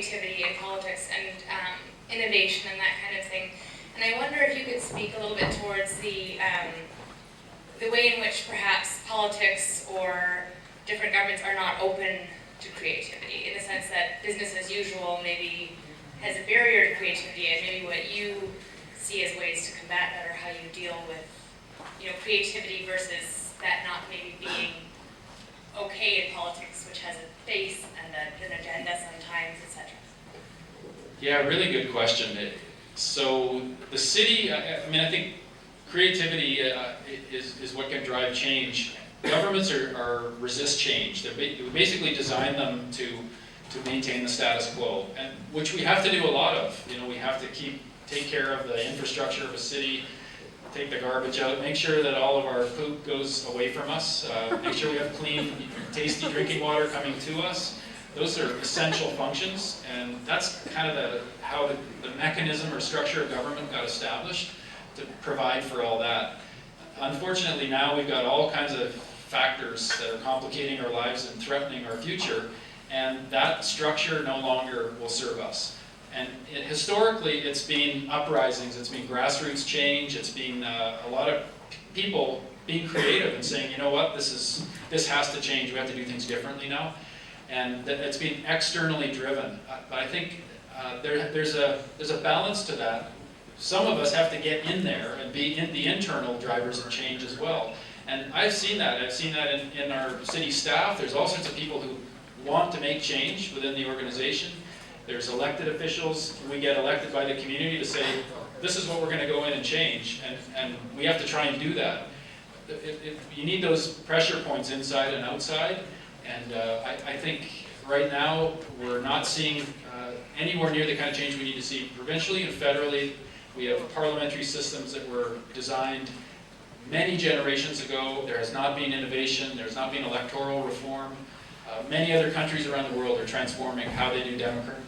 creativity in politics and innovation and that kind of thing. And I wonder if you could speak a little bit towards the way in which perhaps politics or different governments are not open to creativity, in the sense that business as usual maybe has a barrier to creativity, and maybe what you see as ways to combat that, or how you deal with, you know, creativity versus that not maybe being okay in politics, which has a face and an agenda sometimes, etc. Yeah, really good question. So the city, I mean, I think creativity is what can drive change. Governments resist change. We basically design them to maintain the status quo, and which we have to do a lot of. You know, we have to take care of the infrastructure of a city, take the garbage out, make sure that all of our poop goes away from us, make sure we have clean, tasty drinking water coming to us. Those are essential functions, and that's kind of how the mechanism or structure of government got established to provide for all that. Unfortunately, now we've got all kinds of factors that are complicating our lives and threatening our future, and that structure no longer will serve us. And historically, it's been uprisings, it's been grassroots change, it's been a lot of people being creative and saying, you know what, this has to change, we have to do things differently now. And it's been externally driven. But I think there's a balance to that. Some of us have to get in there and be the internal drivers of change as well. And I've seen that. I've seen that in our city staff. There's all sorts of people who want to make change within the organization. There's elected officials. We get elected by the community to say, this is what we're going to go in and change. And we have to try and do that. You need those pressure points inside and outside. And I think right now we're not seeing anywhere near the kind of change we need to see provincially and federally. We have parliamentary systems that were designed many generations ago. There has not been innovation. There's not been electoral reform. Many other countries around the world are transforming how they do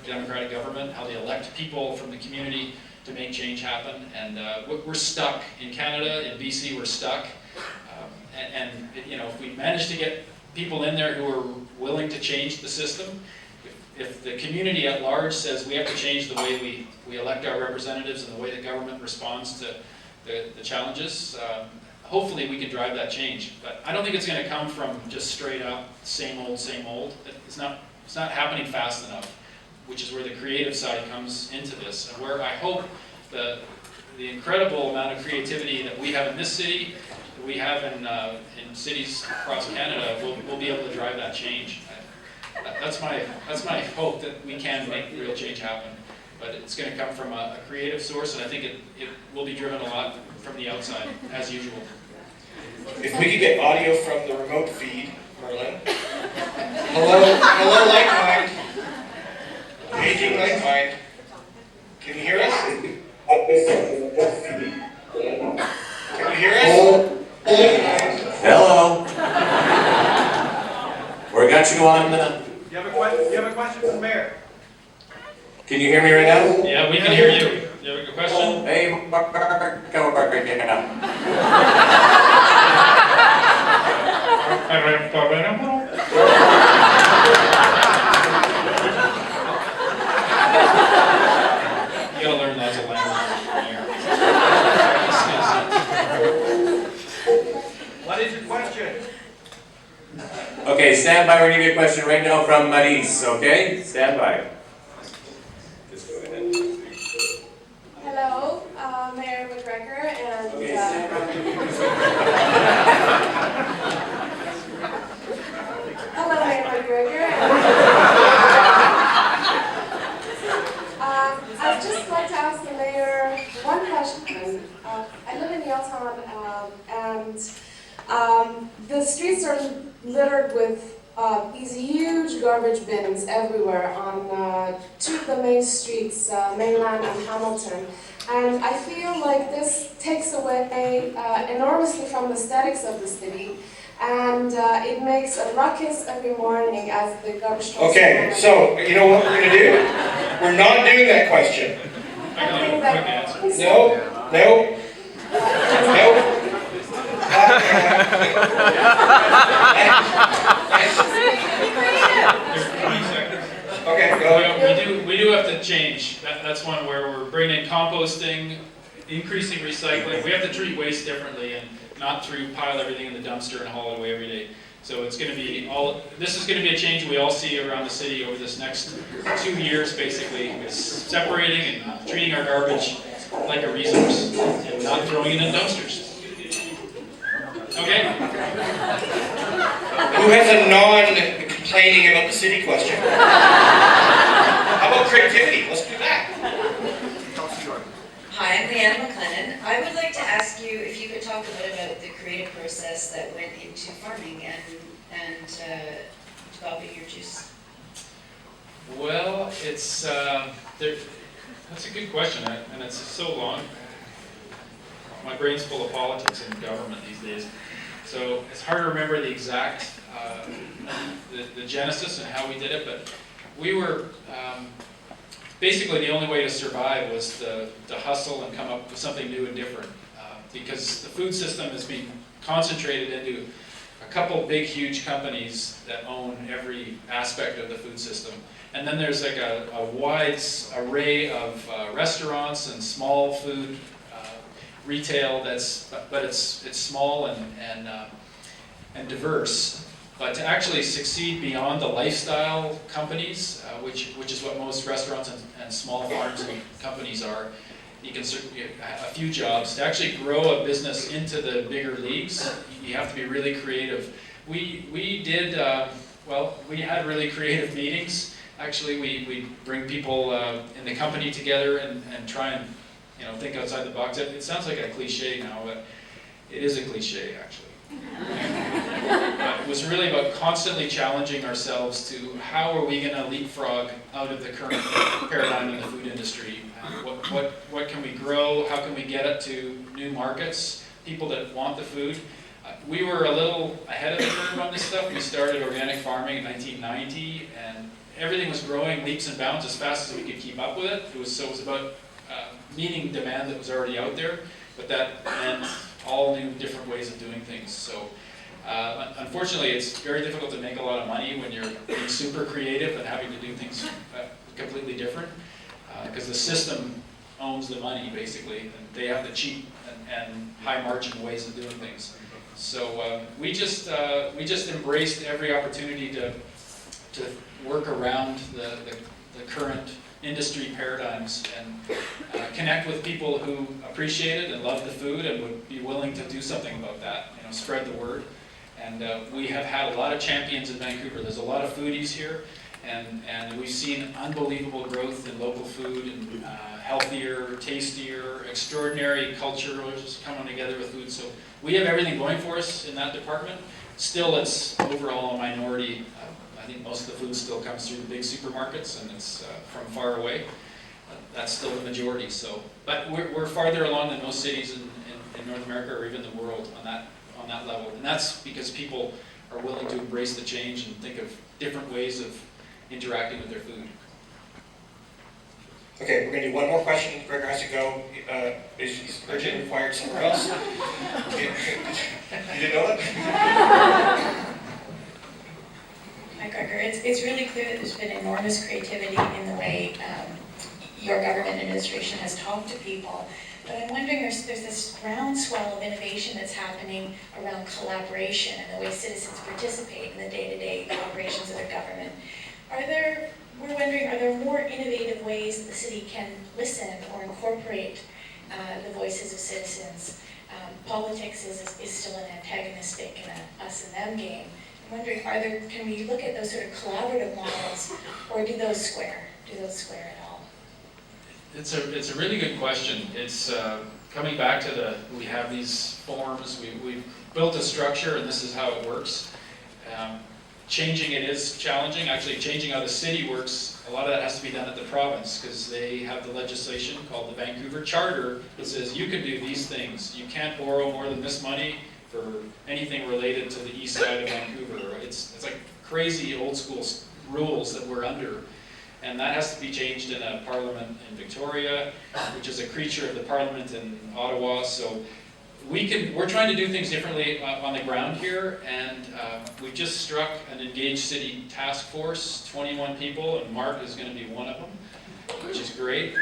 democratic government, how they elect people from the community to make change happen. And we're stuck. In Canada, in BC, we're stuck. And you know, if we manage to get people in there who are willing to change the system, if the community at large says we have to change the way we elect our representatives and the way the government responds to the challenges, hopefully we can drive that change. But I don't think it's going to come from just straight up same old, same old. It's not happening fast enough, which is where the creative side comes into this, and where I hope the incredible amount of creativity that we have in this city, that we have in cities across Canada, we'll be able to drive that change. That's my hope, that we can make real change happen. But it's going to come from a creative source, and I think it will be driven a lot from the outside, as usual. If we could get audio from the remote feed, Merlin. Hello, Like Mind. Aging Like Mind. Can you hear us? Can you hear us? Hello. We got you on. You have a question for the mayor? Can you hear me right now? Yeah, we can hear you. You have a question? Hey, come back right here now. You gotta learn lots of languages. What is your question? Okay, stand by. We're gonna give you a question right now from Maris. Okay, stand by. Just go ahead. Hello, Mayor Gregor, and Okay, stand by. hello, Mayor Gregor. I'd just like to ask the mayor one question. I live in Yaletown, and the streets are littered with these huge garbage bins everywhere on two of the main streets, Mainland and Hamilton. And I feel like this takes away enormously from the aesthetics of the city, and it makes a ruckus every morning as the garbage trucks. Okay, so you know what we're going to do? We're not doing that question. I think that No. Okay, go. We do have to change. That's one where we're bringing in composting, increasing recycling. We have to treat waste differently and not pile everything in the dumpster and haul it away every day. So it's going to be this is going to be a change we all see around the city over this next 2 years, basically, is separating and treating our garbage like a resource and not throwing it in dumpsters. Okay? Who has a non-complaining about the city question? How about creativity? Let's do that. Hi, I'm Leanne McLennan. I would like to ask you if you could talk a bit about the creative process that went into farming and developing your juice. Well, it's that's a good question, and it's so long. My brain's full of politics and government these days, so it's hard to remember the exact the genesis and how we did it. But we were basically the only way to survive was to hustle and come up with something new and different, because the food system has been concentrated into a couple big, huge companies that own every aspect of the food system. And then there's like a wide array of restaurants and small food retail but it's small and diverse. But to actually succeed beyond the lifestyle companies, which is what most restaurants and small farms and companies are, you can certainly a few jobs. To actually grow a business into the bigger leagues, you have to be really creative. We did we had really creative meetings. Actually, we bring people in the company together and try and think outside the box. It sounds like a cliche now, but it is a cliche actually. But it was really about constantly challenging ourselves to how are we going to leapfrog out of the current paradigm in the food industry. What can we grow? How can we get it to new markets, people that want the food? We were a little ahead of the curve on this stuff. We started organic farming in 1990, and everything was growing leaps and bounds as fast as we could keep up with it. It was about meeting demand that was already out there, but that meant all new different ways of doing things. So unfortunately, it's very difficult to make a lot of money when you're being super creative and having to do things completely different, because the system owns the money basically, and they have the cheap and high margin ways of doing things. So we just embraced every opportunity to work around the current industry paradigms and connect with people who appreciate it and love the food and would be willing to do something about that, spread the word. And we have had a lot of champions in Vancouver. There's a lot of foodies here, and we've seen unbelievable growth in local food and healthier, tastier, extraordinary cultures coming together with food. So we have everything going for us in that department. Still, it's overall a minority. I think most of the food still comes through the big supermarkets, and it's from far away. That's still the majority. So, but we're farther along than most cities in North America or even the world on that level, and that's because people are willing to embrace the change and think of different ways of interacting with their food. Okay, we're going to do one more question. Gregor has to go. Is urgent required somewhere else? You didn't know that? Hi, Gregor. It's really clear that there's been enormous creativity in the way your government administration has talked to people. But I'm wondering, there's this groundswell of innovation that's happening around collaboration and the way citizens participate in the day-to-day operations of their government. We're wondering, are there more innovative ways that the city can listen or incorporate the voices of citizens? Politics is still an antagonistic and us and them game. I'm wondering, can we look at those sort of collaborative models, or do those square at all? It's a really good question. It's coming back to we have these forms, we've built a structure, and this is how it works. Changing it is challenging. Actually, changing how the city works, a lot of that has to be done at the province, because they have the legislation called the Vancouver Charter that says you can do these things. You can't borrow more than this money for anything related to the east side of Vancouver. It's like crazy old school rules that we're under. And that has to be changed in a parliament in Victoria, which is a creature of the parliament in Ottawa. So we're trying to do things differently on the ground here, and we've just struck an engaged city task force, 21 people, and Mark is going to be one of them, which is great.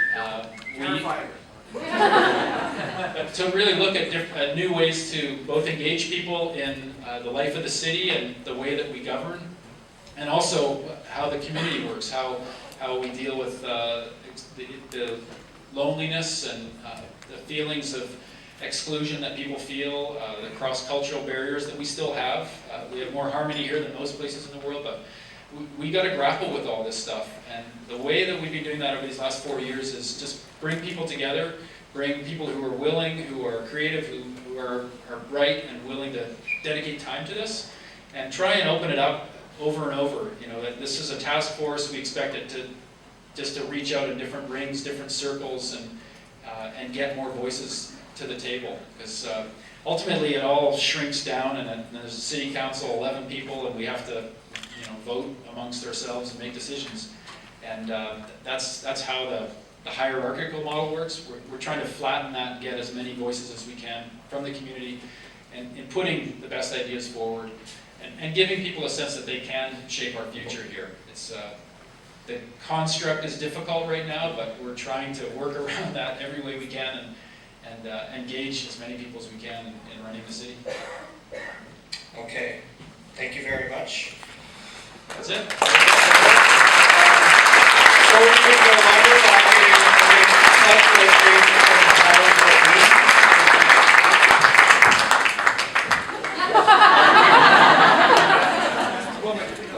To really look at new ways to both engage people in the life of the city and the way that we govern, and also how the community works, how we deal with the loneliness and the feelings of exclusion that people feel, the cross-cultural barriers that we still have. We have more harmony here than most places in the world, but we got to grapple with all this stuff. And the way that we've been doing that over these last 4 years is just bring people together, bring people who are willing, who are creative, who are bright and willing to dedicate time to this, and try and open it up over and over. You know, that this is a task force. We expect it to just to reach out in different rings, different circles, and get more voices to the table. Because ultimately, it all shrinks down, and there's a city council, 11 people, and we have to, vote amongst ourselves and make decisions. And that's how the hierarchical model works. We're trying to flatten that and get as many voices as we can from the community, and in putting the best ideas forward, and giving people a sense that they can shape our future here. It's the construct is difficult right now, but we're trying to work around that every way we can, and engage as many people as we can in running the city. Okay, thank you very much. That's it.